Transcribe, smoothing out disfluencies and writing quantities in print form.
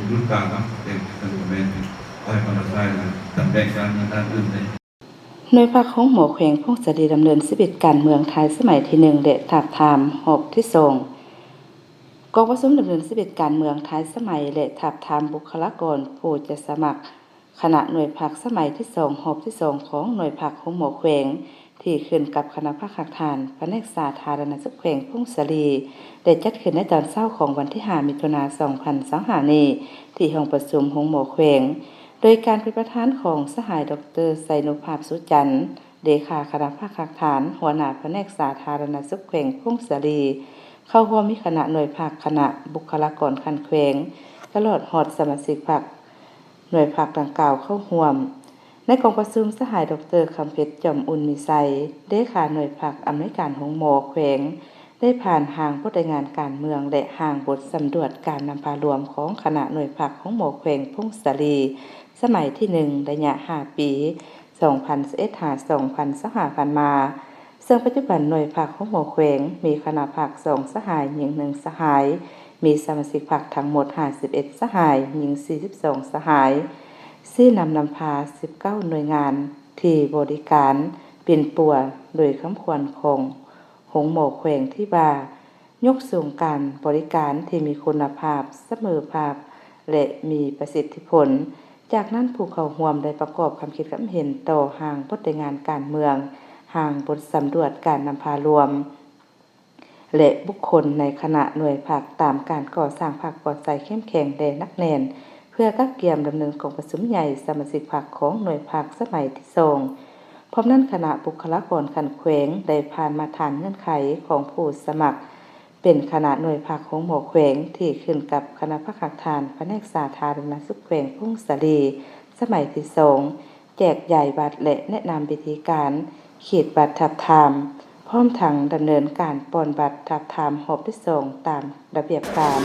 รุ่นกลางครับเป็นสรุปเป็นคอยคอนไซน์ตำแหน่งการเงินด้านอื่นเลยหน่วยพักของหมอแขวงพงศดีดำเนินชีวิตการเมืองไทยสมัยที่1และถาบถามหอบที่2กองประชุมดำเนินชีวิตการเมืองไทยสมัยและถาบถามบุคลากรผู้จะสมัครคณะหน่วยพักสมัยที่2หอบที่2ของหน่วยพักของหมอแขวงที่ขึ้นกับคณะภาคทานแผนกสาธารณสุขแขวงพงศดีได้จัดขึ้นในตอนเช้าของวันที่5มิถุนายน2025นี้ที่ห้องประชุมของหมอแขวงโดยการเป็นประธานของสหายดร.ไซนุภาพสุจันทร์เลขาคณะภาคฐานหัวหน้าแผนกสาธารณสุขแขวงพงศดีเข้าร่วมมีคณะหน่วยภาคคณะบุคลากรคันแขวงตลอดฮอดสมาชิกพรรคหน่วยภาคดังกล่าวเข้าร่วมในกองประชุมสหายดร.คำเพชรจอมอุ่นมีไซเลขาหน่วยภาคอำนวยการของหมอแขวงได้ผ่านห่างบทรายงานการเมืองและห่างบทสำรวจการนำพารวมของคณะหน่วยภาคของหมอแขวงพงศดีสมัยที่1ระยะ5ปี2021-2025ผ่านมาซึ่งปัจจุบันหน่วยภาคของหมอแขวงมีคณะภาค2สหายหญิง1สหายมีสมาชิกภาคทั้งหมด51สหายหญิง42สหายซี่นำพา19หน่วยงานที่บริการปิ่นปัวโดยคำควรของหงหมอแขวงที่ว่ายกสูงการบริการที่มีคุณภาพเสมอภาพและมีประสิทธิผลจากนั้นผู้เข้าร่วมได้ประกอบความคิดความเห็นต่อห่างบทงานการเมืองห่างบทสำรวจการนำพารวมและบุคคลในคณะหน่วยภาคตามการก่อสร้างภาคปลอดภัยเข้มแข็งแด่นักแน่นเพื่อกักเกี่ยมดำเนินกองประชุมใหญ่สมาชิกพรรคของหน่วยภาคสมัยที่2พร้อมนั้นคณะบุคลากรคันแขวงได้ผ่านมาฐานเงื่อนไขของผู้สมัครเป็นคณะหน่วยภาคของหมอแขวงที่ขึ้นกับคณะภาคทานแผนกสาธารณสุขแขวงพงศดีสมัยที่2แจกจ่ายบัตรและแนะนำวิธีการขีดบัตรทับทามพร้อมทั้งดำเนินการปอนบัตรทับทามหอบที่2ตามระเบียบการ